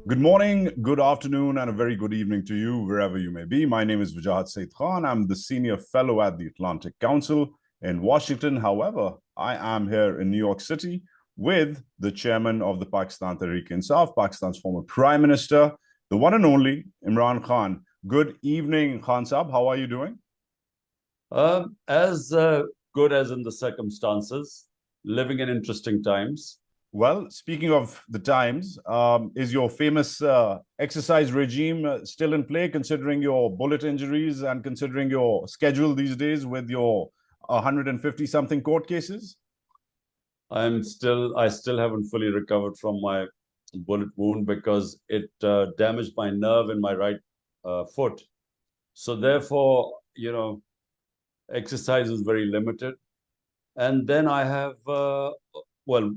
Good morning, good afternoon, and a very good evening to you, wherever you may be. My name is WAJAHAT. I'm the Senior Fellow at the Atlantic Council in Washington. However, I am here in New York City with the chairman of the Pakistan Tehreek-e-Insaf, Pakistan's former Prime Minister, the one and only Imran Khan. Good evening, Khan Saab. How are you doing? As good as in the circumstances, living in interesting times. Well, speaking of the times, is your famous exercise regime still in play, considering your bullet injuries and considering your schedule these days with your 150 something court cases? I still haven't fully recovered from my bullet wound because it damaged my nerve in my right foot. So therefore, exercise is very limited. And then I have,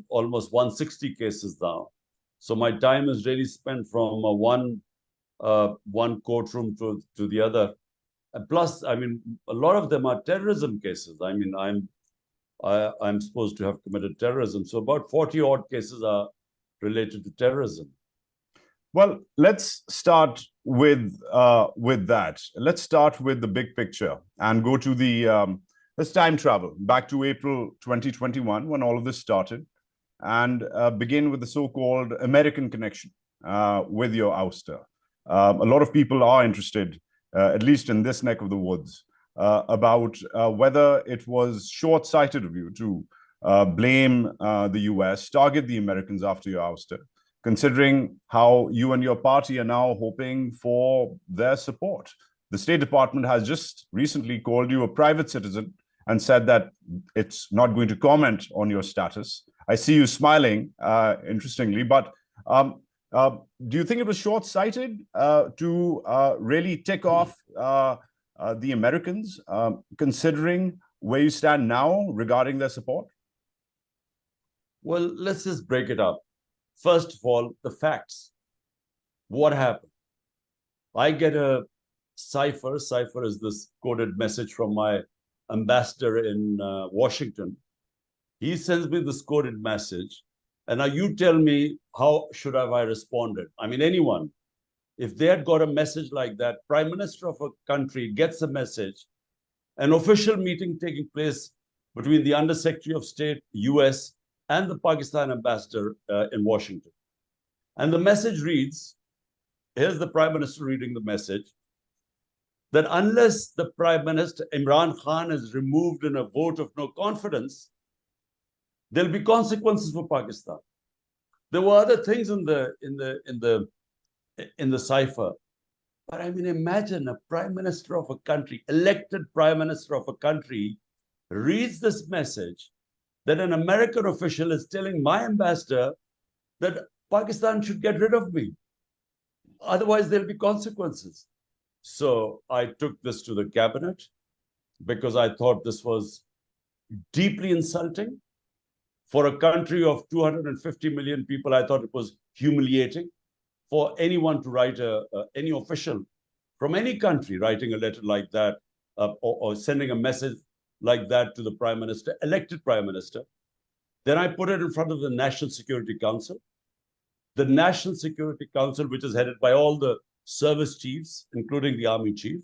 almost 160 cases now. So my time is really spent from one courtroom to the other. And plus, I mean, a lot of them are terrorism cases. I mean, I'm supposed to have committed terrorism. So about 40 odd cases are related to terrorism. Well, let's start with that. Let's start with the big picture and go to the let's time travel back to April 2021 when all of this started, and begin with the so-called American connection with your ouster. A lot of people are interested, at least in this neck of the woods, about whether it was short-sighted of you to blame the US, target the Americans after your ouster, considering how you and your party are now hoping for their support. The State Department has just recently called you a private citizen and said that it's not going to comment on your status. I see you smiling, interestingly, but do you think it was short-sighted to really tick off the Americans, considering where you stand now regarding their support? Well, let's just break it up. First of all, the facts. What happened? I get a cipher. Cipher is this coded message from my ambassador in Washington. He sends me this coded message, and now you tell me how should I responded? I mean, anyone, if they had got a message like that, Prime Minister of a country gets a message, an official meeting taking place between the Undersecretary of State, US, and the Pakistan ambassador in Washington. And the message reads, here's the Prime Minister reading the message, that unless the Prime Minister, Imran Khan, is removed in a vote of no confidence, there'll be consequences for Pakistan. There were other things in the cipher, but I mean, imagine a Prime Minister of a country, elected Prime Minister of a country, reads this message that an American official is telling my ambassador that Pakistan should get rid of me. Otherwise, there'll be consequences. So I took this to the cabinet because I thought this was deeply insulting. For a country of 250 million people, I thought it was humiliating for anyone to write, any official from any country writing a letter like that or sending a message like that to the Prime Minister, elected Prime Minister. Then I put it in front of the National Security Council. The National Security Council, which is headed by all the service chiefs, including the Army Chief.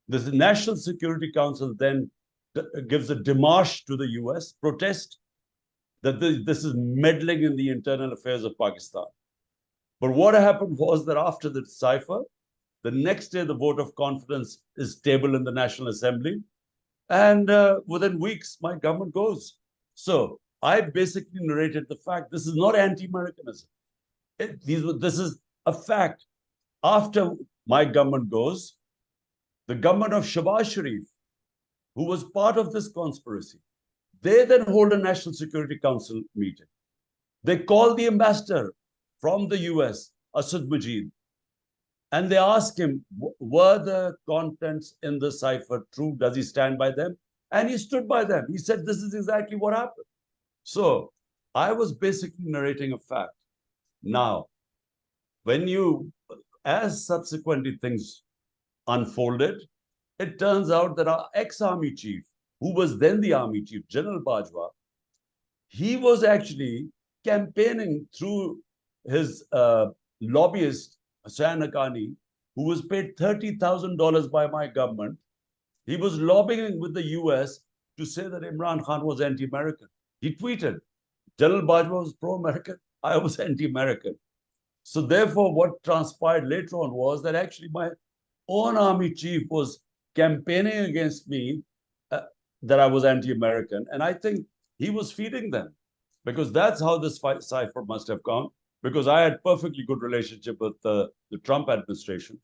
The National Security Council then gives a démarche to the US, protest that this is meddling in the internal affairs of Pakistan. But what happened was that after the cipher, the next day the vote of confidence is tabled in the National Assembly, and within weeks, my government goes. So I basically narrated the fact this is not anti-Americanism. This is a fact. After my government goes, the government of Shahbaz Sharif, who was part of this conspiracy, they then hold a National Security Council meeting. They call the ambassador from the US, Asad Majid, and they ask him, were the contents in the cipher true? Does he stand by them? And he stood by them. He said, this is exactly what happened. So I was basically narrating a fact. Now, as subsequently things unfolded, it turns out that our ex-army chief, who was then the army chief, General Bajwa, he was actually campaigning through his lobbyist, Hussain Haqqani, who was paid $30,000 by my government, he was lobbying with the US to say that Imran Khan was anti-American. He tweeted, General Bajwa was pro-American, I was anti-American. So therefore, what transpired later on was that actually my own army chief was campaigning against me, that I was anti-American. And I think he was feeding them, because that's how this cipher must have gone, because I had perfectly good relationship with the Trump administration.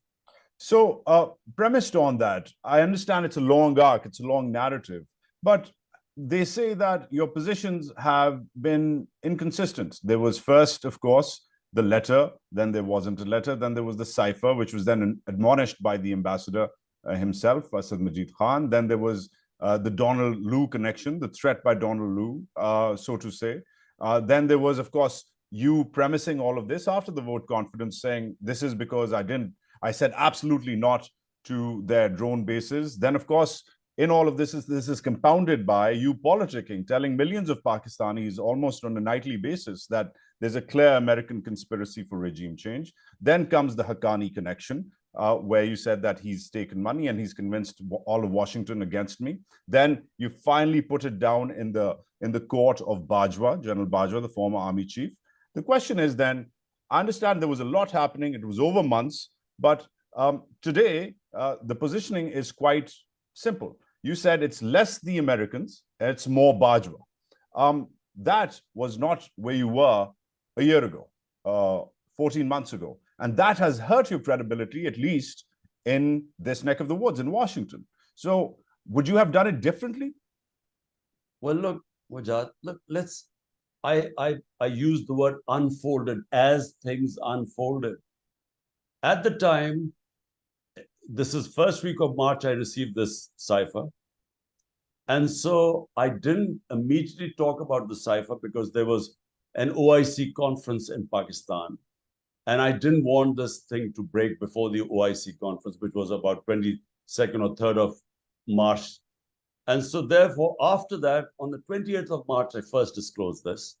So, premised on that, I understand it's a long arc, it's a long narrative, but they say that your positions have been inconsistent. There was first, of course, the letter, then there wasn't a letter, then there was the cipher, which was then admonished by the ambassador himself, Asad Majid Khan. Then there was the Donald Lu connection, the threat by Donald Lu, so to say. Then there was, of course, you premising all of this after the vote confidence, saying this is because I said absolutely not to their drone bases. Then, of course, in all of this is compounded by you politicking, telling millions of Pakistanis almost on a nightly basis that there's a clear American conspiracy for regime change. Then comes the Haqqani connection, where you said that he's taken money and he's convinced all of Washington against me. Then you finally put it down in the court of Bajwa, General Bajwa, the former army chief. The question is then, I understand there was a lot happening. It was over months, but today the positioning is quite simple. You said it's less the Americans, it's more Bajwa. That was not where you were a year ago, 14 months ago. And that has hurt your credibility, at least in this neck of the woods in Washington. So would you have done it differently? Well, look, Wajahat, look, I use the word unfolded, as things unfolded. At the time, this is first week of March, I received this cipher. And so I didn't immediately talk about the cipher because there was an OIC conference in Pakistan. And I didn't want this thing to break before the OIC conference, which was about 22nd or 3rd of March. And so therefore, after that, on the 28th of March, I first disclosed this.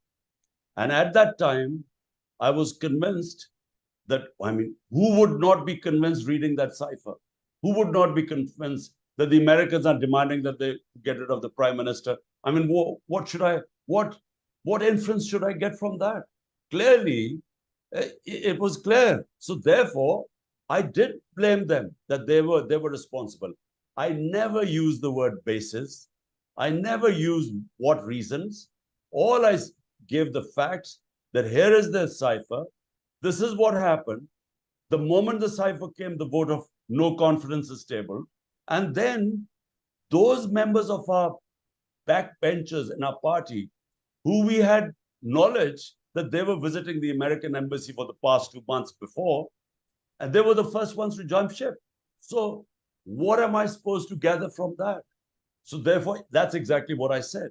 And at that time, I was convinced that, I mean, who would not be convinced reading that cipher? Who would not be convinced that the Americans are demanding that they get rid of the prime minister? I mean, what inference should I get from that? Clearly, it was clear. So therefore, I did blame them that they were responsible. I never used the word basis. I never used what reasons. All I gave the facts that here is the cipher. This is what happened. The moment the cipher came, the vote of no confidence is tabled. And then those members of our backbenchers in our party, who we had knowledge that they were visiting the American embassy for the past 2 months before, and they were the first ones to jump ship. So what am I supposed to gather from that? So therefore, that's exactly what I said.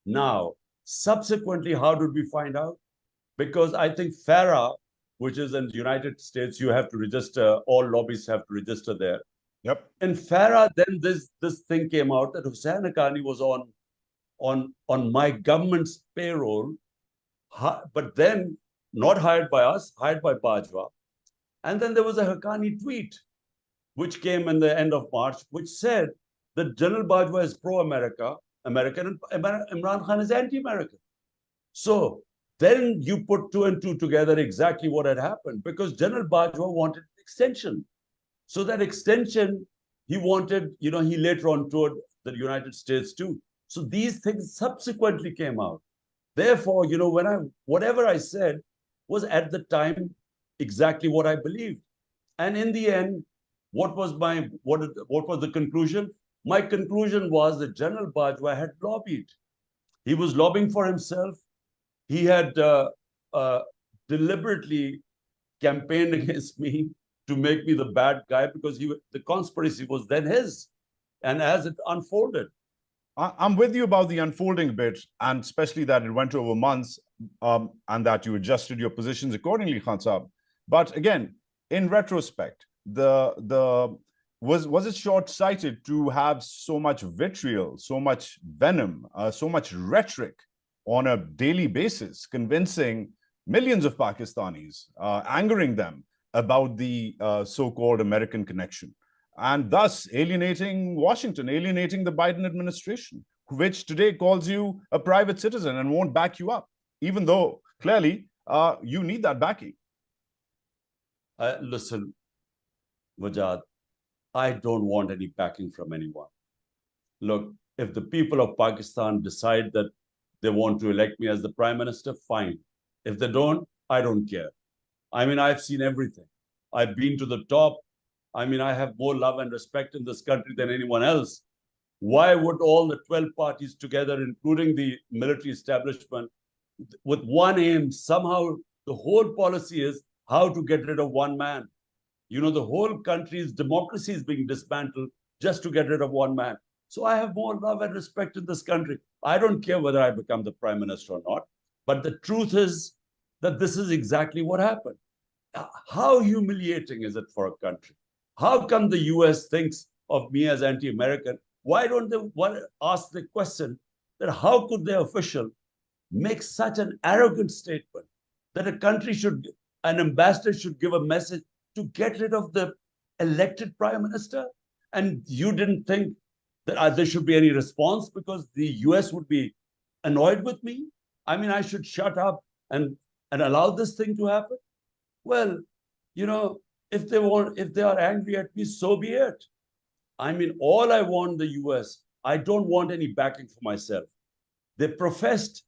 Now, subsequently, how did we find out? Because I think FARA, which is in the United States, you have to register, all lobbies have to register there. Yep. In FARA, then this thing came out that Hussain Haqqani was on my government's payroll, but then not hired by us, hired by Bajwa. And then there was a Haqqani tweet, which came in the end of March, which said that General Bajwa is pro-American, and Imran Khan is anti-American. So then you put 2 and 2 together exactly what had happened, because General Bajwa wanted an extension. So that extension, he wanted, he later on toured the United States too. So these things subsequently came out. Therefore, whatever I said was at the time exactly what I believed. And in the end, what was the conclusion? My conclusion was that General Bajwa had lobbied. He was lobbying for himself. He had deliberately campaigned against me to make me the bad guy, because the conspiracy was then his. And as it unfolded. I'm with you about the unfolding bit, and especially that it went over months, and that you adjusted your positions accordingly, Khan Saab. But again, in retrospect, was it short-sighted to have so much vitriol, so much venom, so much rhetoric on a daily basis, convincing millions of Pakistanis, angering them about the so-called American connection, and thus alienating Washington, alienating the Biden administration, which today calls you a private citizen and won't back you up, even though clearly you need that backing. Listen, Wajahat, I don't want any backing from anyone. Look, if the people of Pakistan decide that they want to elect me as the prime minister, fine. If they don't, I don't care. I mean, I've seen everything. I've been to the top. I mean, I have more love and respect in this country than anyone else. Why would all the 12 parties together, including the military establishment, with one aim, somehow the whole policy is how to get rid of one man? You know, the whole country's democracy is being dismantled just to get rid of one man. So I have more love and respect in this country. I don't care whether I become the prime minister or not. But the truth is that this is exactly what happened. How humiliating is it for a country? How come the US thinks of me as anti-American? Why don't they ask the question that how could their official make such an arrogant statement that a country should, an ambassador should give a message to get rid of the elected prime minister? And you didn't think that there should be any response because the US would be annoyed with me? I mean, I should shut up and allow this thing to happen? Well, you know, if they are angry at me, so be it. I mean, all I want the US, I don't want any backing for myself. They professed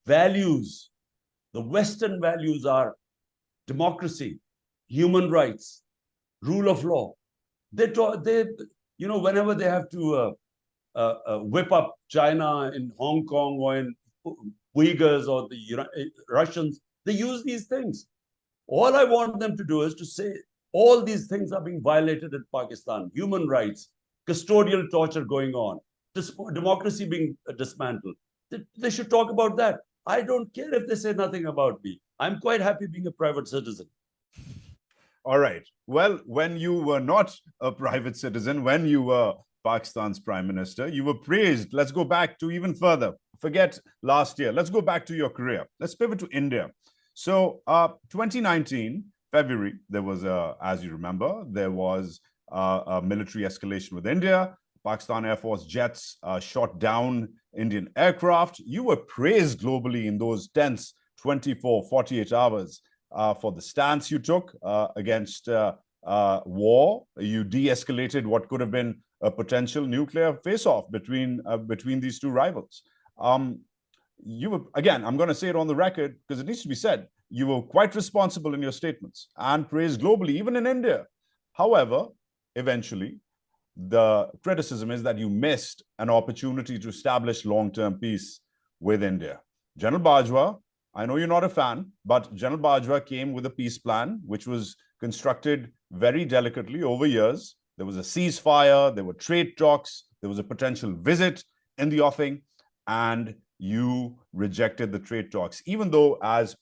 values. The Western values are democracy, human rights, rule of law. You know, whenever they have to whip up China in Hong Kong or in Uyghurs or the Russians, they use these things. All I want them to do is to say all these things are being violated in Pakistan: human rights, custodial torture going on, democracy being dismantled. They should talk about that. I don't care if they say nothing about me. I'm quite happy being a private citizen. All right. Well, when you were not a private citizen, when you were Pakistan's prime minister, you were praised. Let's go back to even further. Forget last year. Let's go back to your career. Let's pivot to India. So 2019, February, there was, as you remember, there was a military escalation with India. Pakistan Air Force jets shot down Indian aircraft. You were praised globally in those tense 24, 48 hours for the stance you took against war. You de-escalated what could have been a potential nuclear face-off between these two rivals. You were, again, I'm going to say it on the record because it needs to be said, you were quite responsible in your statements and praised globally, even in India. However, eventually, the criticism is that you missed an opportunity to establish long-term peace with India. General Bajwa, I know you're not a fan, but General Bajwa came with a peace plan, which was constructed very delicately over years. There was a ceasefire, there were trade talks, there was a potential visit in the offing, and you rejected the trade talks, even though as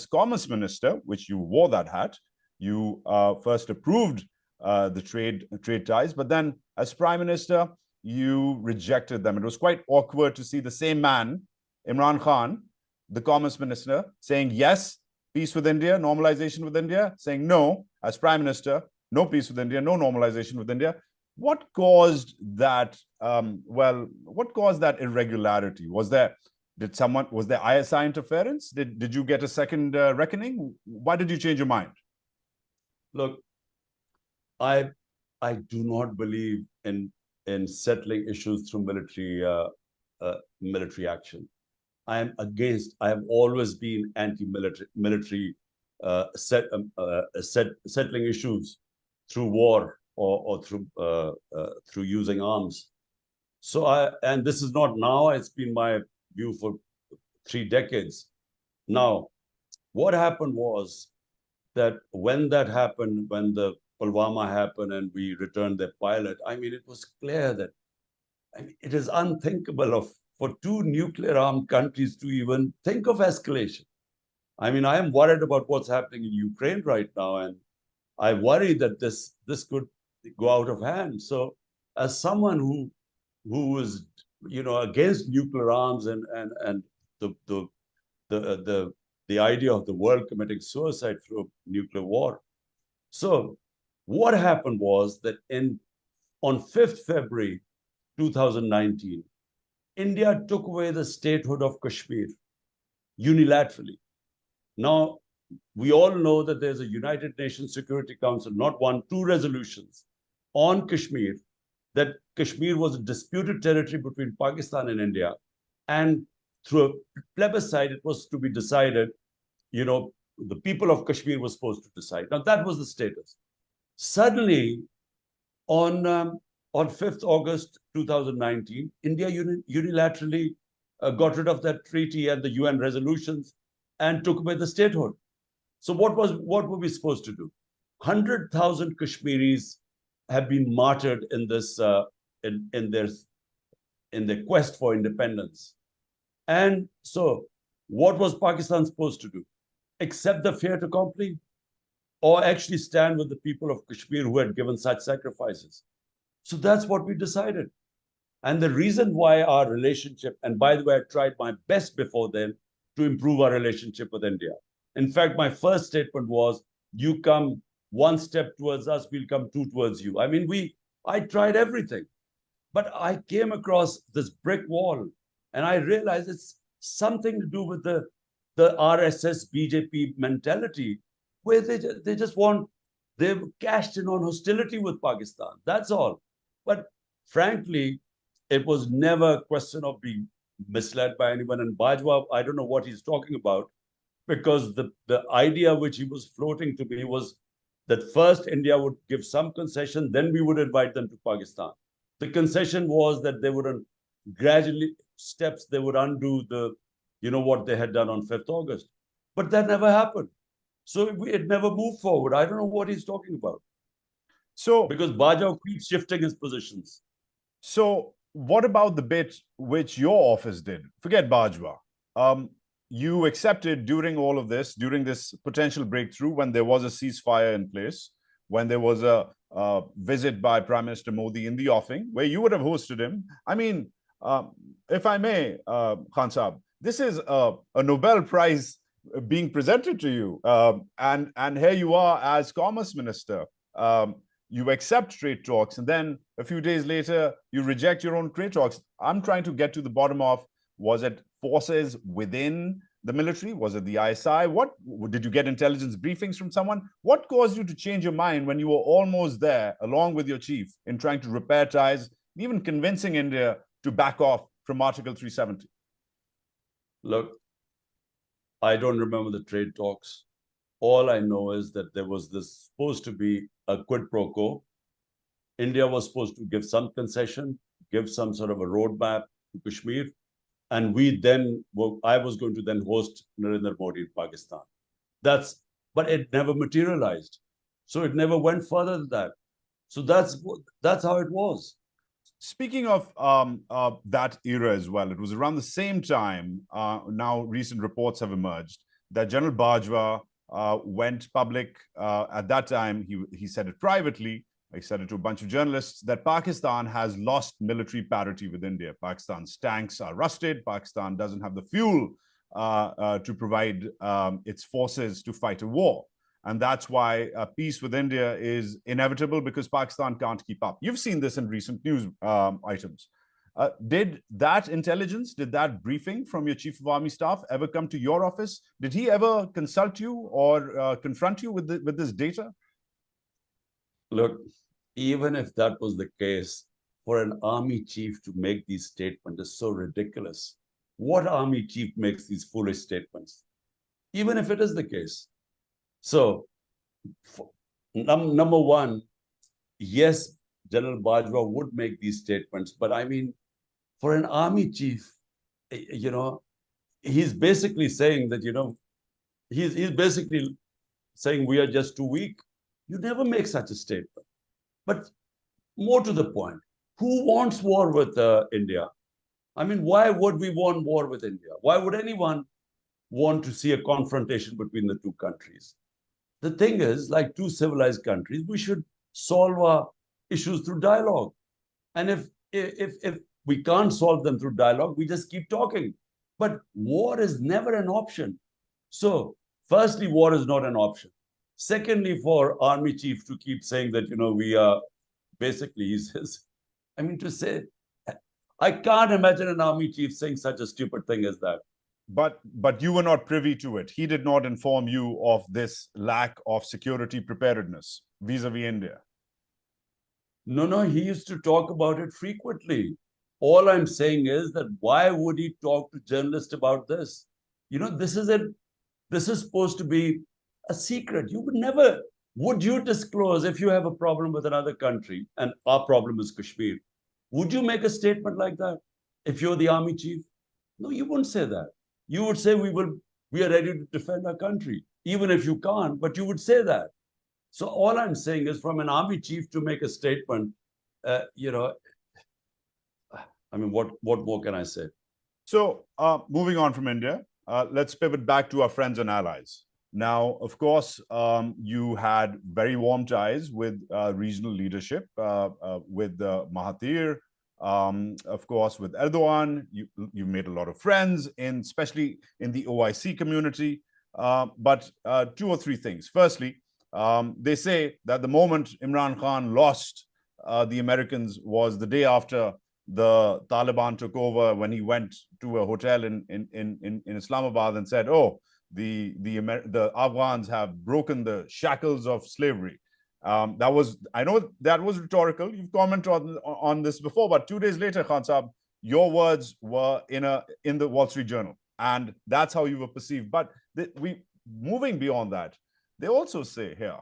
Commerce Minister, which you wore that hat, you first approved the trade ties, but then as Prime Minister, you rejected them. It was quite awkward to see the same man, Imran Khan, the Commerce Minister, saying yes, peace with India, normalization with India, saying no, as Prime Minister, no peace with India, no normalization with India. What caused that? What caused that irregularity? Was there ISI interference? Did you get a second reckoning? Why did you change your mind? Look, I do not believe in settling issues through military action. I am against. I have always been anti-military settling issues through war or through using arms. So and this is not now. It's been my view for 3 decades. Now, what happened was that when that happened, when the Pulwama happened and we returned the pilot, I mean, it was clear that it is unthinkable for 2 nuclear-armed countries to even think of escalation. I mean, I am worried about what's happening in Ukraine right now, and I worry that this could go out of hand. So, as someone who is, against nuclear arms and the the idea of the world committing suicide through a nuclear war. So what happened was that on 5th February 2019, India took away the statehood of Kashmir unilaterally. Now, we all know that there's a United Nations Security Council, not one, two resolutions on Kashmir, that Kashmir was a disputed territory between Pakistan and India. And through a plebiscite, it was to be decided, the people of Kashmir were supposed to decide. Now, that was the status. Suddenly, on 5th August 2019, India unilaterally got rid of that treaty and the UN resolutions and took away the statehood. So what were we supposed to do? 100,000 Kashmiris have been martyred in this in their quest for independence. And so what was Pakistan supposed to do? Accept the fait accompli, or actually stand with the people of Kashmir who had given such sacrifices? So that's what we decided. And the reason why our relationship, and by the way, I tried my best before then to improve our relationship with India. In fact, my first statement was, you come one step towards us, we'll come two towards you. I mean, I tried everything, but I came across this brick wall, and I realized it's something to do with the RSS BJP mentality, where they just want, they've cashed in on hostility with Pakistan. That's all. But frankly, it was never a question of being misled by anyone. And Bajwa, I don't know what he's talking about, because the idea which he was floating to me was that first India would give some concession, then we would invite them to Pakistan. The concession was that they would gradually steps, they would undo what they had done on 5th August. But that never happened. So it never moved forward. I don't know what he's talking about. So, because Bajwa keeps shifting his positions. So what about the bit which your office did? Forget Bajwa. You accepted during all of this, during this potential breakthrough, when there was a ceasefire in place, when there was a visit by Prime Minister Modi in the offing, where you would have hosted him. I mean, if I may, Khan Saab, this is a Nobel Prize being presented to you. And here you are as Commerce Minister. You accept trade talks, and then a few days later, you reject your own trade talks. I'm trying to get to the bottom of, was it forces within the military? Was it the ISI? What did you get intelligence briefings from someone? What caused you to change your mind when you were almost there, along with your chief, in trying to repair ties, even convincing India to back off from Article 370? Look, I don't remember the trade talks. All I know is that there was this supposed to be a quid pro quo. India was supposed to give some concession, give some sort of a roadmap to Kashmir. And I was going to then host Narendra Modi in Pakistan. But it never materialized. So it never went further than that. So that's how it was. Speaking of that era as well, it was around the same time, now recent reports have emerged, that General Bajwa went public. At that time, he said it privately, he said it to a bunch of journalists, that Pakistan has lost military parity with India. Pakistan's tanks are rusted. Pakistan doesn't have the fuel to provide its forces to fight a war. And that's why peace with India is inevitable, because Pakistan can't keep up. You've seen this in recent news items. Did that intelligence, did that briefing from your Chief of Army Staff ever come to your office? Did he ever consult you or confront you with this data? Look, even if that was the case, for an army chief to make these statements is so ridiculous. What army chief makes these foolish statements? Even if it is the case. So, number one, yes, General Bajwa would make these statements, but I mean, for an army chief, he's basically saying that, he's basically saying we are just too weak. You never make such a statement. But more to the point, who wants war with India? I mean, why would we want war with India? Why would anyone want to see a confrontation between the two countries? The thing is, like two civilized countries, we should solve our issues through dialogue. And if we can't solve them through dialogue, we just keep talking. But war is never an option. So, firstly, war is not an option. Secondly, for army chief to keep saying that, we are basically, he says, I mean, to say, I can't imagine an army chief saying such a stupid thing as that. But you were not privy to it. He did not inform you of this lack of security preparedness vis-a-vis India. No, he used to talk about it frequently. All I'm saying is that why would he talk to journalists about this? This is supposed to be a secret. You would you disclose if you have a problem with another country and our problem is Kashmir? Would you make a statement like that if you're the army chief? No, you wouldn't say that. You would say we are ready to defend our country, even if you can't, but you would say that. So all I'm saying is from an army chief to make a statement, I mean, what more can I say? So moving on from India, let's pivot back to our friends and allies. Now, of course, you had very warm ties with regional leadership, with Mahathir, of course, with Erdogan. You made a lot of friends, especially in the OIC community. But two or three things. Firstly, they say that the moment Imran Khan lost the Americans was the day after the Taliban took over, when he went to a hotel in Islamabad and said, "Oh, the Afghans have broken the shackles of slavery." I know that was rhetorical. You've commented on this before, but 2 days later, Khan Saab, your words were in the Wall Street Journal, and that's how you were perceived. But moving beyond that, they also say here,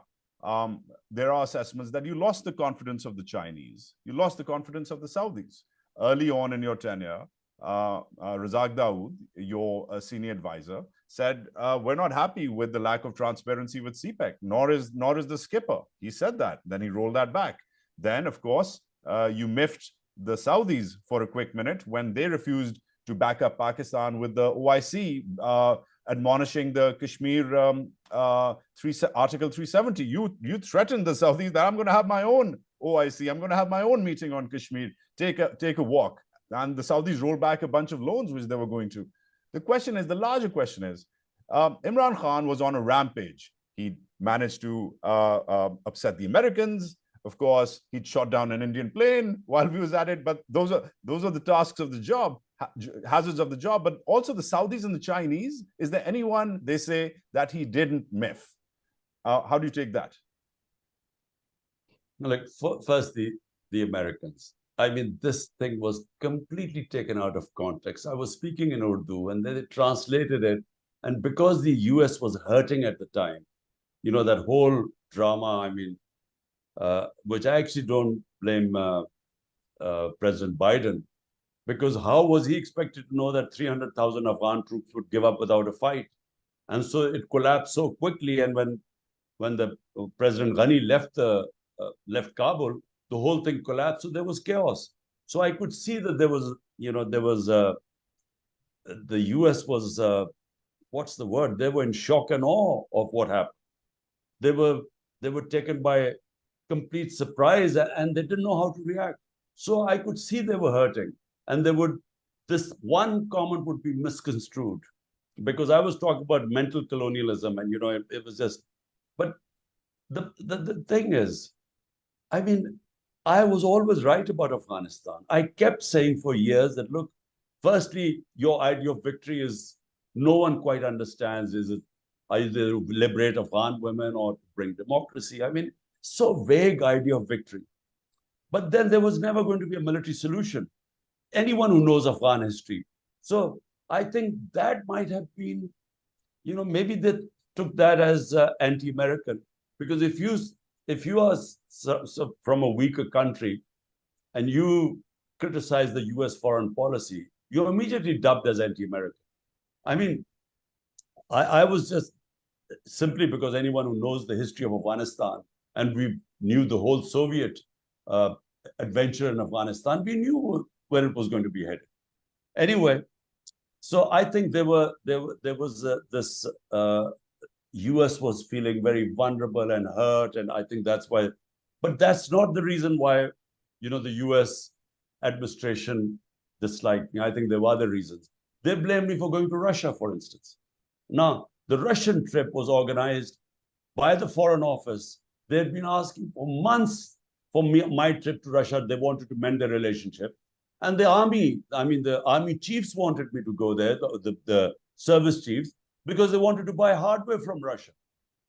there are assessments that you lost the confidence of the Chinese, you lost the confidence of the Saudis. Early on in your tenure, Razak Dawood, your senior advisor, said, we're not happy with the lack of transparency with CPEC, nor is the skipper. He said that. Then he rolled that back. Then, of course, you miffed the Saudis for a quick minute when they refused to back up Pakistan with the OIC, admonishing the Kashmir Article 370. You threatened the Saudis that I'm going to have my own OIC. I'm going to have my own meeting on Kashmir. Take a walk. And the Saudis rolled back a bunch of loans which they were going to. The larger question is, Imran Khan was on a rampage. He managed to upset the Americans. Of course, he'd shot down an Indian plane while we was at it. But those are the tasks of the job, hazards of the job. But also the Saudis and the Chinese. Is there anyone, they say, that he didn't miff? How do you take that? Like, first, the Americans. I mean, this thing was completely taken out of context. I was speaking in Urdu and then they translated it. And because the US was hurting at the time, that whole drama, I mean, which I actually don't blame President Biden, because how was he expected to know that 300,000 Afghan troops would give up without a fight? And so it collapsed so quickly. And when the President Ghani left Kabul, the whole thing collapsed. So there was chaos. So I could see that there was the US was, what's the word? They were in shock and awe of what happened. They were taken by complete surprise and they didn't know how to react. So I could see they were hurting, and this one comment would be misconstrued, because I was talking about mental colonialism, and it was just. But the thing is, I mean, I was always right about Afghanistan. I kept saying for years that, look, firstly, your idea of victory is, no one quite understands. Is it either to liberate Afghan women or to bring democracy? I mean, so vague idea of victory. But then there was never going to be a military solution. Anyone who knows Afghan history. So I think that might have been, maybe they took that as anti-American. Because if you are from a weaker country and you criticize the US foreign policy, you're immediately dubbed as anti-American. I mean, I was just simply because anyone who knows the history of Afghanistan, and we knew the whole Soviet adventure in Afghanistan, we knew where it was going to be headed. Anyway, so I think there was this US was feeling very vulnerable and hurt, and I think that's why. But that's not the reason why, the US administration disliked me. I think there were other reasons. They blamed me for going to Russia, for instance. Now, The Russian trip was organized by the Foreign Office. They had been asking for months for my trip to Russia. They wanted to mend their relationship. And the army, the army chiefs wanted me to go there, the service chiefs, because they wanted to buy hardware from Russia.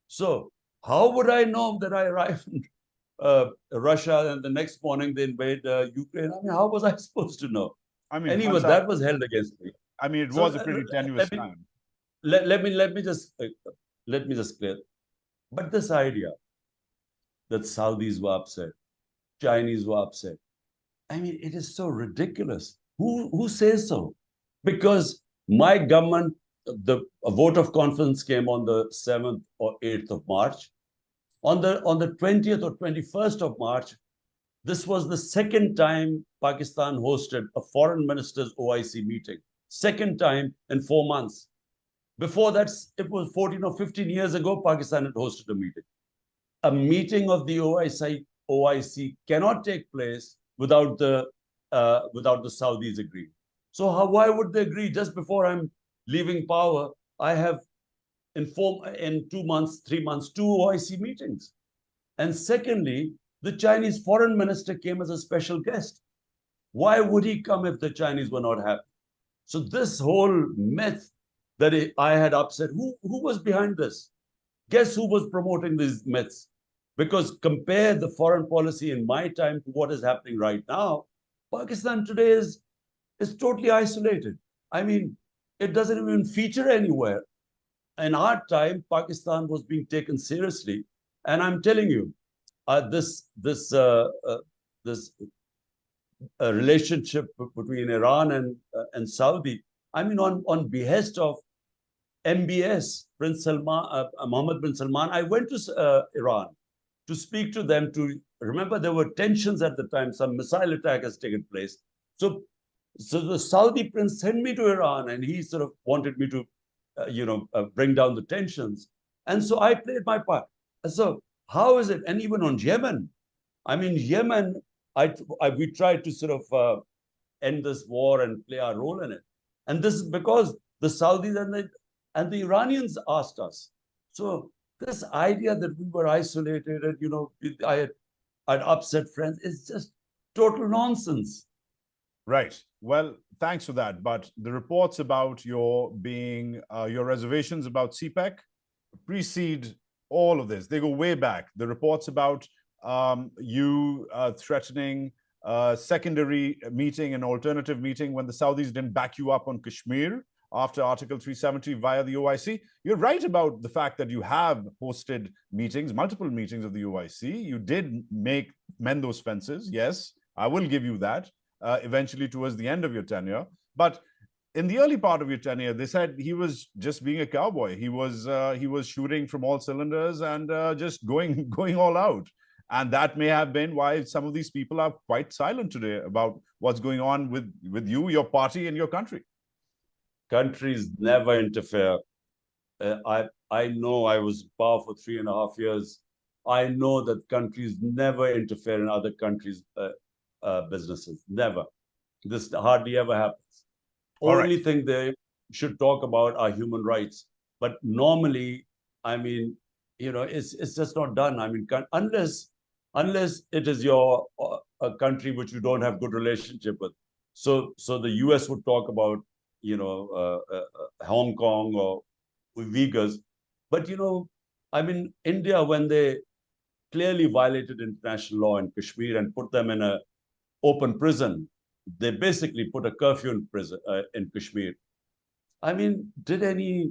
So how would I know that I arrived in Russia and the next morning they invade Ukraine? How was I supposed to know? Anyway, that was held against me. It was a pretty tenuous time. Let me just clear. But this idea that Saudis were upset, Chinese were upset, it is so ridiculous. Who says so? Because my government, a vote of confidence came on the 7th or 8th of March. On the 20th or 21st of March, this was the second time Pakistan hosted a foreign minister's OIC meeting. Second time in 4 months. Before that, it was 14 or 15 years ago, Pakistan had hosted a meeting. A meeting of the OIC cannot take place without the Saudis agreeing. So why would they agree? Just before I'm leaving power, I have informed in 2 months, 3 months, 2 OIC meetings. And secondly, the Chinese foreign minister came as a special guest. Why would he come if the Chinese were not happy? So this whole myth that I had upset, who was behind this? Guess who was promoting these myths? Because compare the foreign policy in my time to what is happening right now, Pakistan today is totally isolated. It doesn't even feature anywhere. In our time, Pakistan was being taken seriously. And I'm telling you, this relationship between Iran and Saudi, on behest of MBS, Prince Salman, Mohammed bin Salman, I went to Iran to speak to them. To remember, there were tensions at the time. Some missile attack has taken place. So the Saudi prince sent me to Iran, and he sort of wanted me to, bring down the tensions. And so I played my part. So how is it? And even on Yemen, Yemen, we tried to sort of end this war and play our role in it. And this is because the Saudis and the Iranians asked us. So this idea that we were isolated and, I'd upset friends is just total nonsense. Right. Well, thanks for that. But the reports about your reservations about CPEC precede all of this. They go way back. The reports about you threatening a secondary meeting, an alternative meeting when the Saudis didn't back you up on Kashmir after Article 370 via the OIC. You're right about the fact that you have hosted meetings, multiple meetings of the OIC. You did mend those fences. Yes, I will give you that. Eventually towards the end of your tenure. But in the early part of your tenure, they said he was just being a cowboy. He was shooting from all cylinders and just going all out. And that may have been why some of these people are quite silent today about what's going on with you, your party, and your country. Countries never interfere. I know I was in power for 3.5 years. I know that countries never interfere in other countries' businesses. Never. This hardly ever happens. Only thing they should talk about are human rights. But normally, it's just not done. Unless it is a country which you don't have good relationship with. So the US would talk about, Hong Kong or Uyghurs. But, India, when they clearly violated international law in Kashmir and put them in an open prison, they basically put a curfew in prison in Kashmir. Did any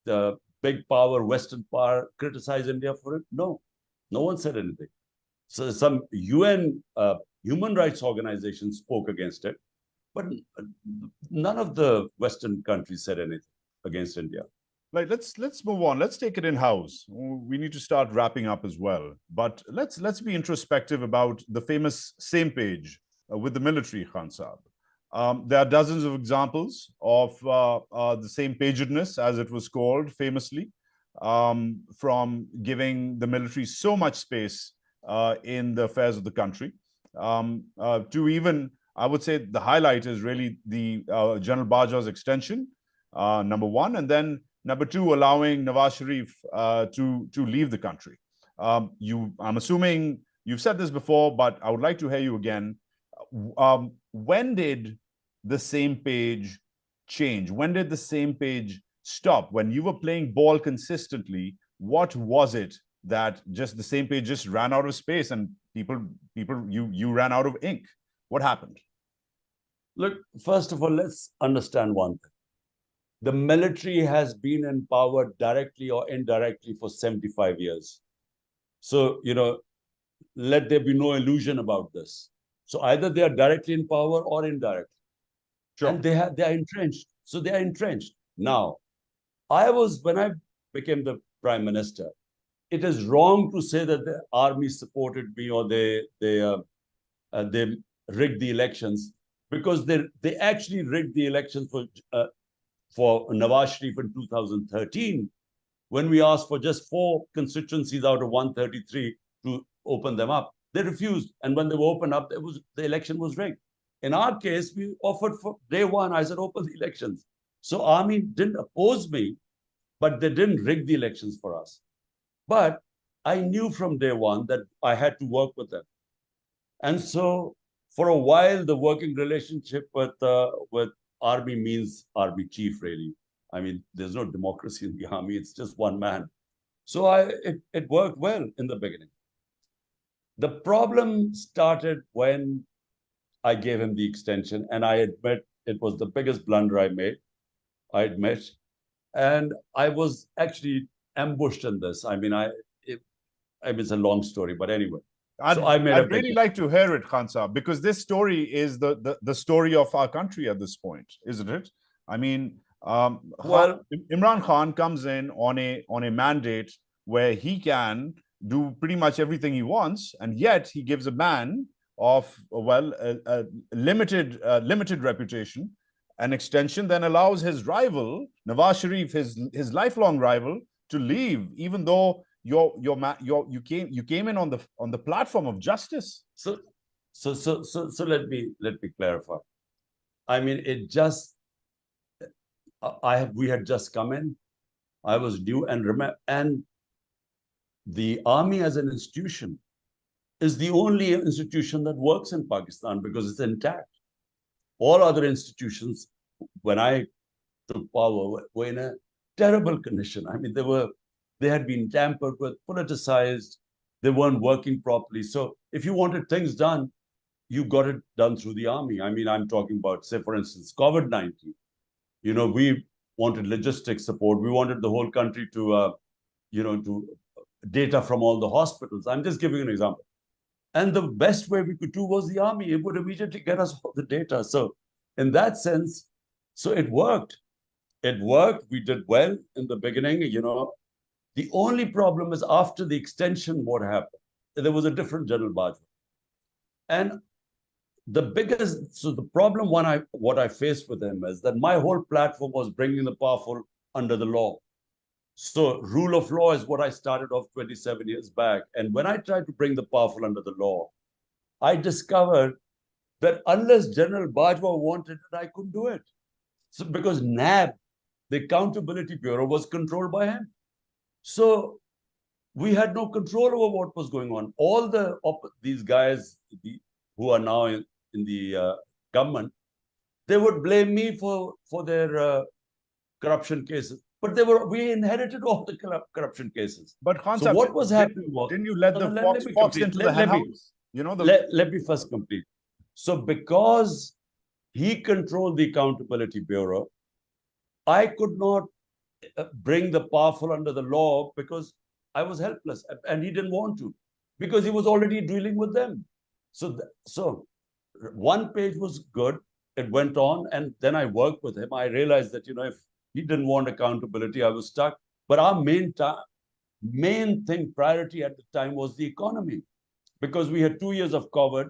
the big power, Western power, criticize India for it? No one said anything. So some UN human rights organizations spoke against it, but none of the Western countries said anything against India. Right, let's move on. Let's take it in-house. We need to start wrapping up as well. But let's be introspective about the famous same page with the military, Khan Saab. There are dozens of examples of the same pagedness, as it was called famously, from giving the military so much space in the affairs of the country, to even, I would say, the highlight is really the General Bajwa's extension number one, and then number two, allowing Nawaz Sharif to leave the country. I'm assuming you've said this before, but I would like to hear you again. When did the same page change? When did the same page stop? When you were playing ball consistently, what was it that just the same page just ran out of space and you ran out of ink? What happened? Look, first of all, let's understand one thing. The military has been in power directly or indirectly for 75 years. So, let there be no illusion about this. So either they are directly in power or indirectly. Sure. And they are entrenched. So they are entrenched. Now, when I became the prime minister, it is wrong to say that the army supported me or they rigged the elections, because they actually rigged the elections for Nawaz Sharif in 2013, when we asked for just 4 constituencies out of 133 to open them up. They refused, and when they were opened up, the election was rigged. In our case, we offered for day one. I said, open the elections. So army didn't oppose me, but they didn't rig the elections for us. But I knew from day one that I had to work with them. And so for a while, the working relationship with army means army chief, really. I mean, there's no democracy in the army. It's just one man. So it worked well in the beginning. The problem started when I gave him the extension, and I admit it was the biggest blunder I made. I admit. And I was actually ambushed in this. I mean, it's a long story, but anyway. I'd really like to hear it, Khan Saab, because this story is the story of our country at this point, isn't it? I mean, Imran Khan comes in on a mandate where he can do pretty much everything he wants, and yet he gives a man of a limited reputation an extension, then allows his rival Nawaz Sharif, his lifelong rival, to leave, even though you came in on the platform of justice. So let me clarify. I mean, we had just come in. I was new, and the army as an institution is the only institution that works in Pakistan because it's intact. All other institutions, when I took power, were in a terrible condition. I mean, they had been tampered with, politicized, they weren't working properly. So if you wanted things done, you got it done through the army. I mean, I'm talking about, say, for instance, COVID-19. We wanted logistics support. We wanted the whole country to data from all the hospitals. I'm just giving an example. And the best way we could do was the army. It would immediately get us all the data. So in that sense, so it worked. It worked. We did well in the beginning. The only problem is after the extension, what happened? There was a different General Bajwa. And the problem what I faced with him is that my whole platform was bringing the powerful under the law. So rule of law is what I started off 27 years back. And when I tried to bring the powerful under the law, I discovered that unless General Bajwa wanted it, I couldn't do it. So because NAB, the Accountability Bureau, was controlled by him. So we had no control over what was going on. All these guys who are now in the government, they would blame me for their corruption cases. But we inherited all the corruption cases. But Khan so what was happening was, didn't you let the fox into the hen house? Let me first complete. So because he controlled the Accountability Bureau, I could not bring the powerful under the law because I was helpless, and he didn't want to, because he was already dealing with them. So one page was good. It went on, and then I worked with him. I realized that if he didn't want accountability, I was stuck. But our main priority at the time was the economy, because we had 2 years of COVID.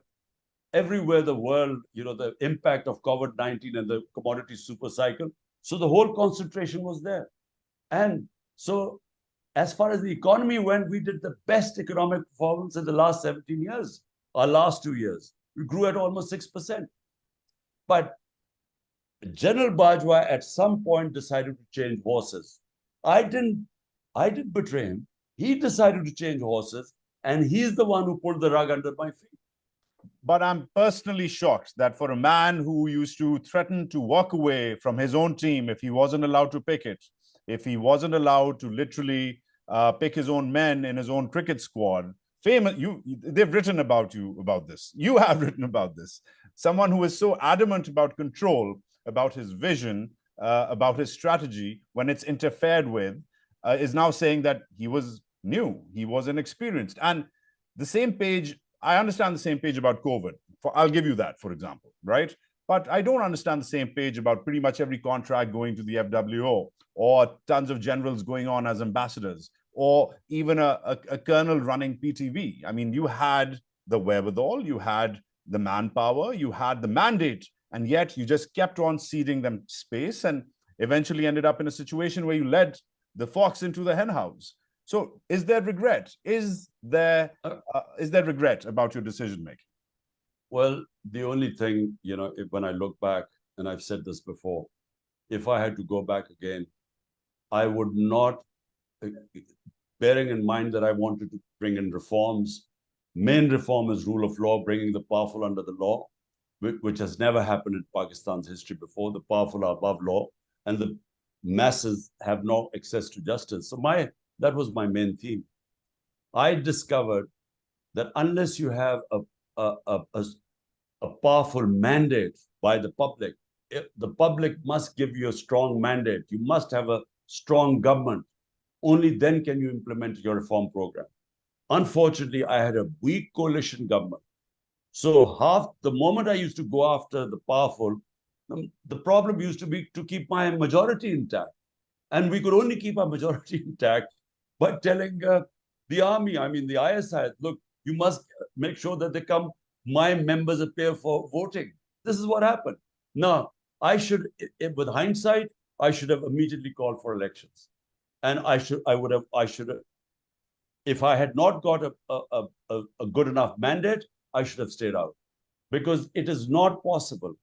Everywhere the world, the impact of COVID-19 and the commodity super cycle. So the whole concentration was there. And so as far as the economy went, we did the best economic performance in the last 17 years, our last 2 years. We grew at almost 6%. But General Bajwa at some point decided to change horses. I didn't betray him. He decided to change horses, and he's the one who pulled the rug under my feet. But I'm personally shocked that for a man who used to threaten to walk away from his own team if he wasn't allowed to pick it, if he wasn't allowed to literally pick his own men in his own cricket squad, they've written about you about this. You have written about this. Someone who is so adamant about control, about his vision, about his strategy, when it's interfered with, is now saying that he was new, he was inexperienced. And the same page, I understand the same page about COVID. I'll give you that, for example, right? But I don't understand the same page about pretty much every contract going to the FWO, or tons of generals going on as ambassadors, or even a colonel running PTV. I mean, you had the wherewithal, you had the manpower, you had the mandate, and yet you just kept on ceding them space and eventually ended up in a situation where you led the fox into the henhouse. So is there regret? Is there regret about your decision making? Well, the only thing, when I look back, and I've said this before, if I had to go back again, I would not, bearing in mind that I wanted to bring in reforms. Main reform is rule of law, bringing the powerful under the law, which has never happened in Pakistan's history before. The powerful are above law, and the masses have no access to justice. So that was my main theme. I discovered that unless you have a powerful mandate by the public must give you a strong mandate. You must have a strong government. Only then can you implement your reform program. Unfortunately, I had a weak coalition government. So the moment I used to go after the powerful, the problem used to be to keep my majority intact. And we could only keep our majority intact by telling the army, the ISI, look, you must make sure that my members appear for voting. This is what happened. Now, with hindsight, I should have immediately called for elections. And I should have, if I had not got a good enough mandate, I should have stayed out. Because it is not possible.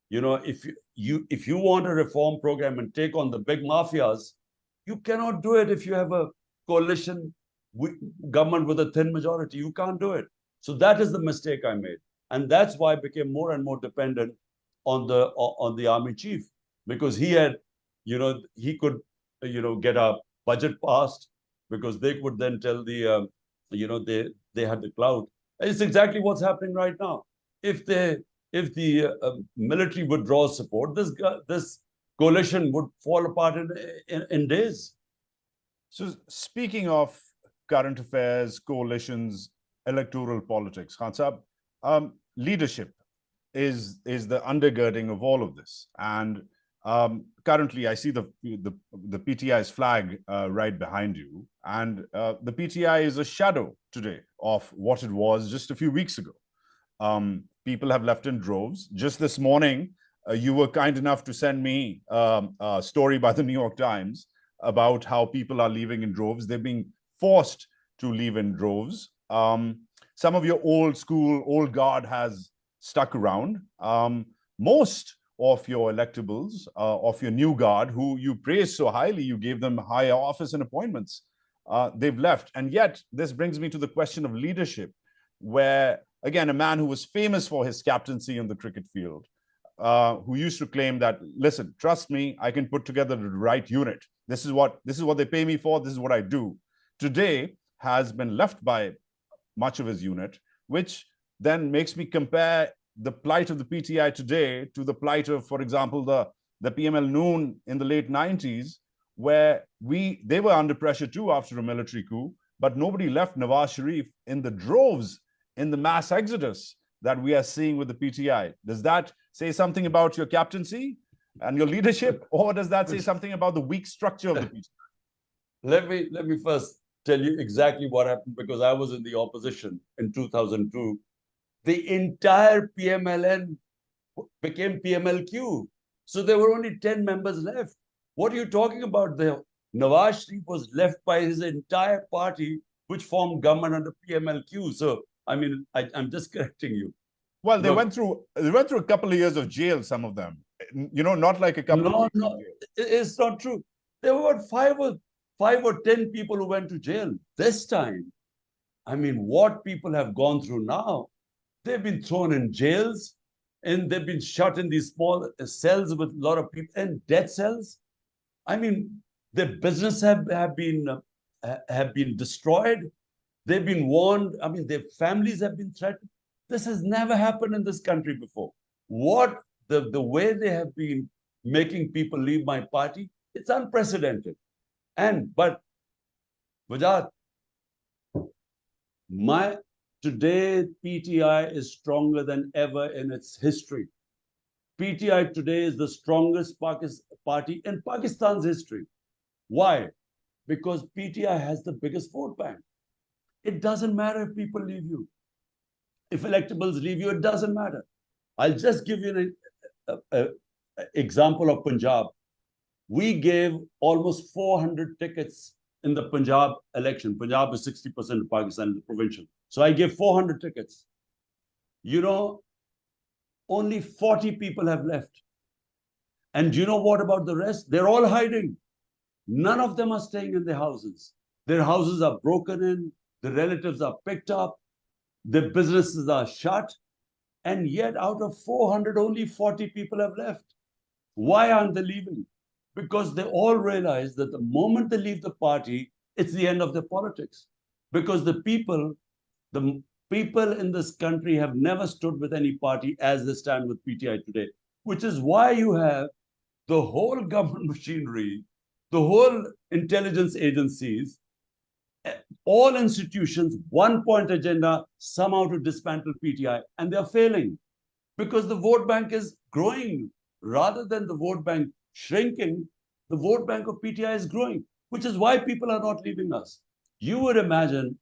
If you want a reform program and take on the big mafias, you cannot do it if you have a coalition government with a thin majority. You can't do it. So that is the mistake I made. And that's why I became more and more dependent on the army chief, because he had, he could, get a budget passed, because they could then tell the, they had the clout. It's exactly what's happening right now. If the military withdraws support, this coalition would fall apart in days. So speaking of current affairs, coalitions, electoral politics, Khan Saab, leadership is the undergirding of all of this. And currently, I see the PTI's flag right behind you, and the PTI is a shadow today of what it was just a few weeks ago. People have left in droves. Just this morning, you were kind enough to send me a story by the New York Times about how people are leaving in droves. They're being forced to leave in droves. Some of your old school, old guard has stuck around. Most of your electables, of your new guard, who you praised so highly, you gave them higher office and appointments, they've left. And yet, this brings me to the question of leadership, where, again, a man who was famous for his captaincy in the cricket field, who used to claim that, listen, trust me, I can put together the right unit. This is what they pay me for. This is what I do. Today has been left by much of his unit, which then makes me compare the plight of the PTI today to the plight of, for example, the PML Noon in the late 90s, where they were under pressure too after a military coup, but nobody left Nawaz Sharif in the droves in the mass exodus that we are seeing with the PTI. Does that say something about your captaincy and your leadership, or does that say something about the weak structure of the PTI? Let me first tell you exactly what happened, because I was in the opposition in 2002. The entire PMLN became PMLQ. So there were only 10 members left. What are you talking about? Nawaz Sharif was left by his entire party, which formed government under PMLQ. So, I'm just correcting you. Well, they went through a couple of years of jail, some of them, not like a couple of No, weeks no, ago. it's not true. There were about five or 10 people who went to jail. This time, I mean, what people have gone through now, they've been thrown in jails and they've been shut in these small cells with a lot of people and death cells. I mean, their business have been destroyed. They've been warned. I mean, their families have been threatened. This has never happened in this country before. What the way they have been making people leave my party, it's unprecedented. But Wajahat, today PTI is stronger than ever in its history. PTI today is the strongest party in Pakistan's history. Why? Because PTI has the biggest vote bank. It doesn't matter if people leave you. If electables leave you, it doesn't matter. I'll just give you an example of Punjab. We gave almost 400 tickets in the Punjab election. Punjab is 60% of Pakistan, the provincial. So I gave 400 tickets. Only 40 people have left. And do you know what about the rest? They're all hiding. None of them are staying in their houses. Their houses are broken in. The relatives are picked up. Their businesses are shut. And yet out of 400, only 40 people have left. Why aren't they leaving? Because they all realize that the moment they leave the party, it's the end of their politics. Because the people in this country have never stood with any party as they stand with PTI today, which is why you have the whole government machinery, the whole intelligence agencies, all institutions, one-point agenda, somehow to dismantle PTI, and they're failing because the vote bank is growing. Rather than the vote bank shrinking, the vote bank of PTI is growing, which is why people are not leaving us. You would imagine,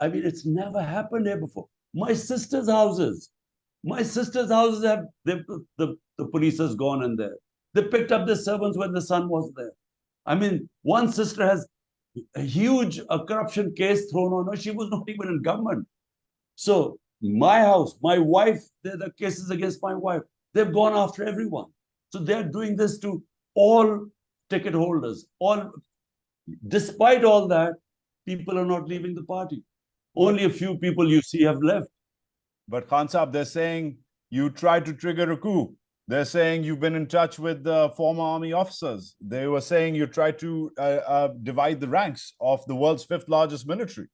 it's never happened here before. My sister's houses have, the police has gone in there. They picked up the servants when the son was there. I mean, one sister has a huge corruption case thrown on her. She was not even in government. So my house, my wife, the cases against my wife, they've gone after everyone. So they're doing this to all ticket holders. Despite all that, people are not leaving the party. Only a few people you see have left. But Khan Saab, they're saying you tried to trigger a coup. They're saying you've been in touch with the former army officers. They were saying you tried to divide the ranks of the world's 5th largest military,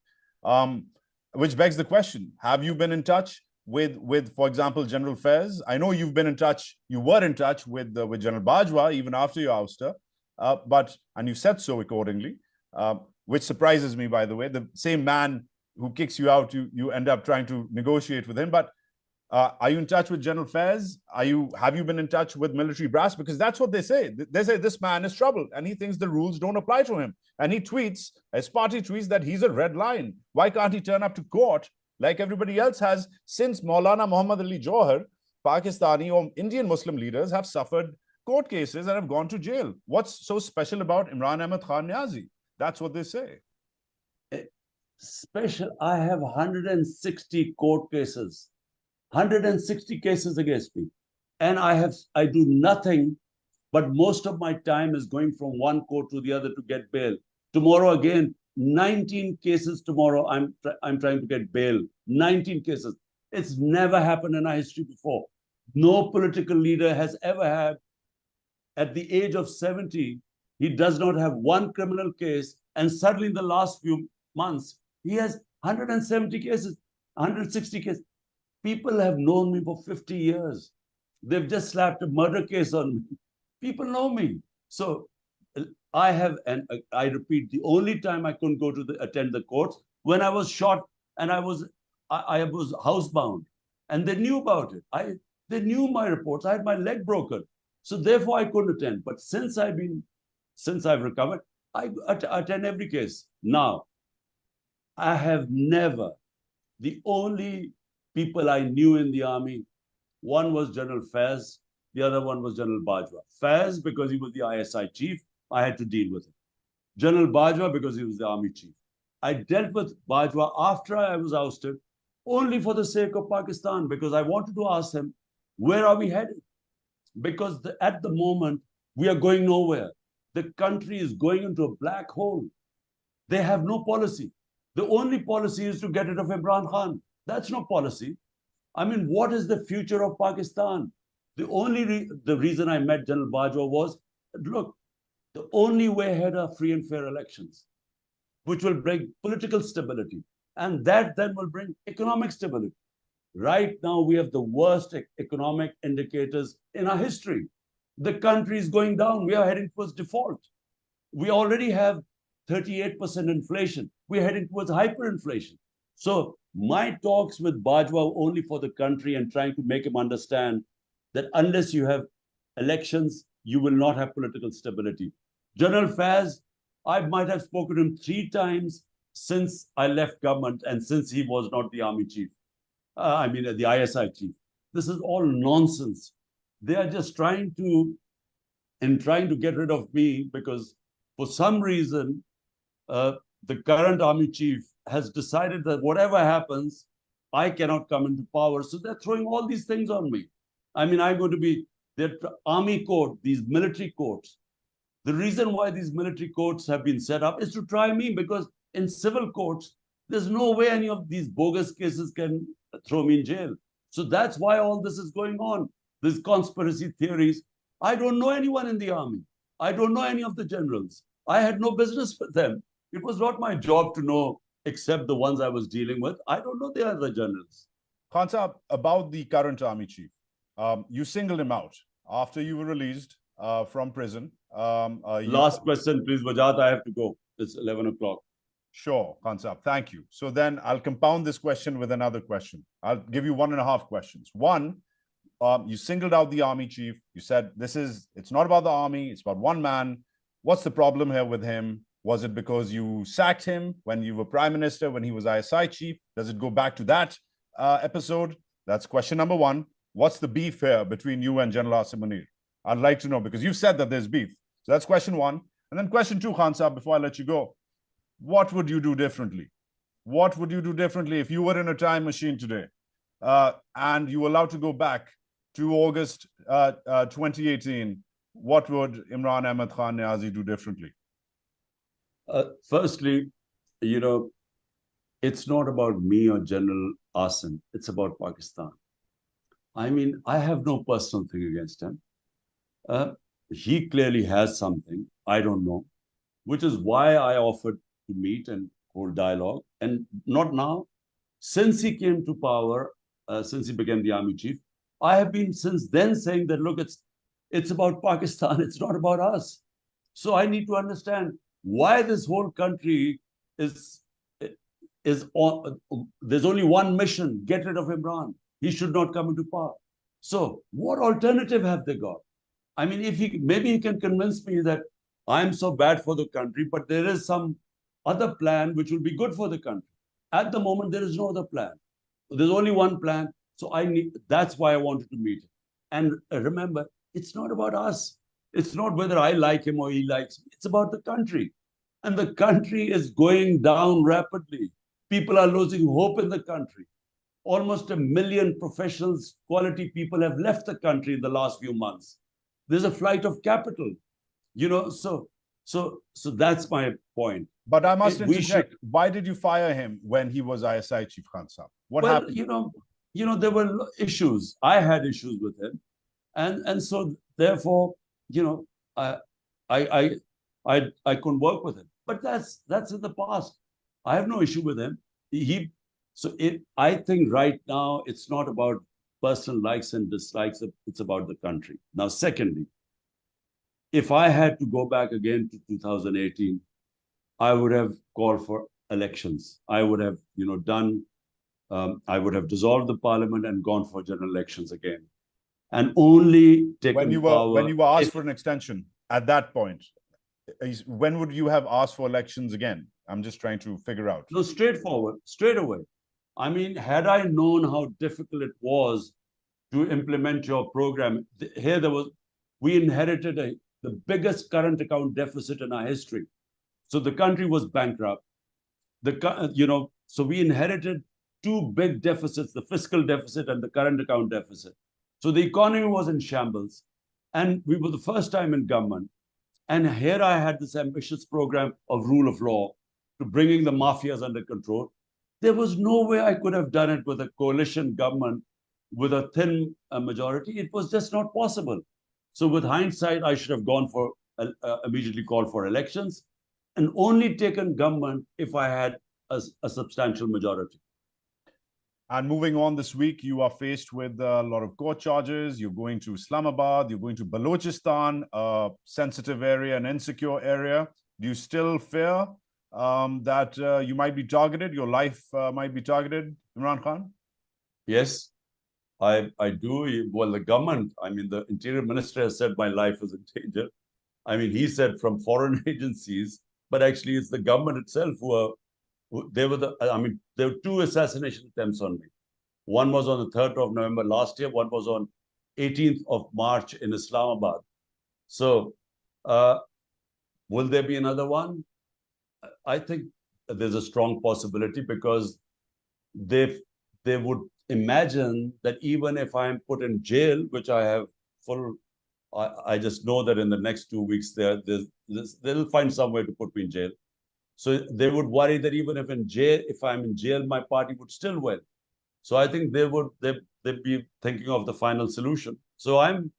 which begs the question: have you been in touch with, for example, General Faiz? I know you've been in touch. You were in touch with General Bajwa even after your ouster, and you said so accordingly, which surprises me, by the way. The same man who kicks you out, you end up trying to negotiate with him, but. Are you in touch with General Faiz? Have you been in touch with military brass? Because that's what they say. They say this man is trouble and he thinks the rules don't apply to him. And he tweets, his party tweets, that he's a red line. Why can't he turn up to court like everybody else has since Maulana Muhammad Ali Johar? Pakistani or Indian Muslim leaders have suffered court cases and have gone to jail. What's so special about Imran Ahmad Khan Niazi? That's what they say. Special, I have 160 court cases. 160 cases against me. And I do nothing, but most of my time is going from one court to the other to get bail. Tomorrow again, 19 cases tomorrow, I'm trying to get bail. 19 cases. It's never happened in our history before. No political leader has ever had, at the age of 70, he does not have one criminal case. And suddenly in the last few months, he has 170 cases, 160 cases. People have known me for 50 years. They've just slapped a murder case on me. People know me. So I repeat, the only time I couldn't go to attend the courts when I was shot and I was housebound, and they knew about it. They knew my reports. I had my leg broken, so therefore I couldn't attend. But since I've recovered, I attend every case. Now, I have never. The only people I knew in the army, one was General Faiz, the other one was General Bajwa. Faiz, because he was the ISI chief, I had to deal with him. General Bajwa, because he was the army chief. I dealt with Bajwa after I was ousted, only for the sake of Pakistan, because I wanted to ask him, where are we headed? because at the moment, we are going nowhere. The country is going into a black hole. They have no policy. The only policy is to get rid of Imran Khan. That's no policy. I mean, what is the future of Pakistan? The reason I met General Bajwa was, look, the only way ahead are free and fair elections, which will bring political stability. And that then will bring economic stability. Right now, we have the worst economic indicators in our history. The country is going down. We are heading towards default. We already have 38% inflation. We're heading towards hyperinflation. So my talks with Bajwa were only for the country and trying to make him understand that unless you have elections, you will not have political stability. General Faz, I might have spoken to him 3 times since I left government and since he was not the army chief. The ISI chief. This is all nonsense. They are just trying to get rid of me because for some reason, the current army chief has decided that whatever happens, I cannot come into power. So they're throwing all these things on me. I mean, I'm going to be their army court, these military courts. The reason why these military courts have been set up is to try me, because in civil courts, there's no way any of these bogus cases can throw me in jail. So that's why all this is going on. These conspiracy theories. I don't know anyone in the army. I don't know any of the generals. I had no business with them. It was not my job to know, except the ones I was dealing with. I don't know the other generals. Khan Saab, about the current army chief, you singled him out after you were released from prison. Last question, please, WAJAHAT. I have to go. It's 11 o'clock. Sure, Khan Saab, thank you. So then I'll compound this question with another question. I'll give you 1.5 questions. One, you singled out the army chief. You said it's not about the army, it's about one man. What's the problem here with him? Was it because you sacked him when you were prime minister, when he was ISI chief? Does it go back to that episode? That's question number one. What's the beef here between you and General Asim Munir? I'd like to know, because you said that there's beef. So that's question one. And then question two, Khan Saab, before I let you go. What would you do differently? What would you do differently if you were in a time machine today and you were allowed to go back to August 2018? What would Imran Ahmad Khan Niazi do differently? Firstly, it's not about me or General Asim. It's about Pakistan. I mean, I have no personal thing against him. He clearly has something. I don't know, which is why I offered to meet and hold dialogue. And not now. Since he came to power, since he became the army chief, I have been since then saying that, look, it's about Pakistan. It's not about us. So I need to understand why this whole country is on. There's only one mission: get rid of Imran. He should not come into power. So what alternative have they got? I mean, maybe he can convince me that I'm so bad for the country, but there is some other plan which will be good for the country. At the moment, there is no other plan. There's only one plan. So that's why I wanted to meet him. And remember, it's not about us. It's not whether I like him or he likes me. It's about the country. And the country is going down rapidly. People are losing hope in the country. Almost 1 million professionals, quality people have left the country in the last few months. There's a flight of capital, so that's my point. But I must interject. Why did you fire him when he was ISI chief, Khan Saab? What happened? There were issues. I had issues with him. And so therefore, I couldn't work with him. But that's in the past. I have no issue with him. I think right now it's not about personal likes and dislikes. It's about the country. Now, secondly, if I had to go back again to 2018, I would have called for elections. I would have, I would have dissolved the parliament and gone for general elections again, and only taken power. When you were asked for an extension at that point, when would you have asked for elections again? I'm just trying to figure out. No, straightforward, straight away. I mean, had I known how difficult it was to implement your program, we inherited the biggest current account deficit in our history. So the country was bankrupt. So we inherited 2 big deficits, the fiscal deficit and the current account deficit. So the economy was in shambles. And we were the first time in government. And here I had this ambitious program of rule of law to bringing the mafias under control. There was no way I could have done it with a coalition government with a thin majority. It was just not possible. So with hindsight, I should have gone for immediately called for elections and only taken government if I had a substantial majority. And moving on this week, you are faced with a lot of court charges. You're going to Islamabad, you're going to Balochistan, a sensitive area, an insecure area. Do you still fear that you might be targeted, your life might be targeted, Imran Khan? Yes, I do. Well, the government, I mean, the interior minister has said my life is in danger. I mean, he said from foreign agencies, but actually it's the government itself there were two assassination attempts on me. One was on the 3rd of November last year. One was on 18th of March in Islamabad. So will there be another one? I think there's a strong possibility because they would imagine that even if I'm put in jail, which I have I just know that in the next 2 weeks they'll find some way to put me in jail. So they would worry that even if I'm in jail, my party would still win. So I think they'd be thinking of the final solution. So I'm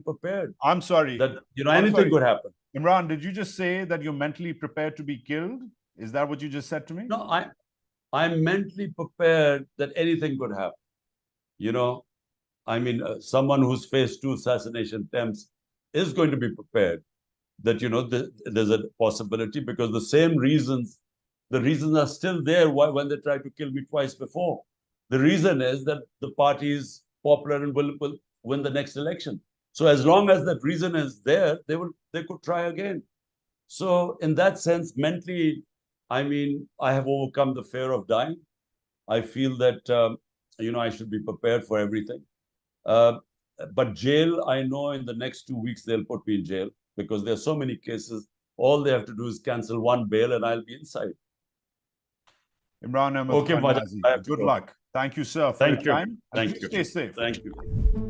prepared. I'm sorry. That anything could happen. Imran, did you just say that you're mentally prepared to be killed? Is that what you just said to me? No, I'm mentally prepared that anything could happen. I mean, someone who's faced 2 assassination attempts is going to be prepared that, there's a possibility because the reasons are still there when they tried to kill me twice before. The reason is that the party is popular and will win the next election. So as long as that reason is there, they could try again. So in that sense, mentally, I mean, I have overcome the fear of dying. I feel that, I should be prepared for everything. But jail, I know in the next 2 weeks, they'll put me in jail because there are so many cases. All they have to do is cancel one bail and I'll be inside. Imran, okay, good luck. Thank you, sir, for your time. Thank you. Stay safe. Thank you.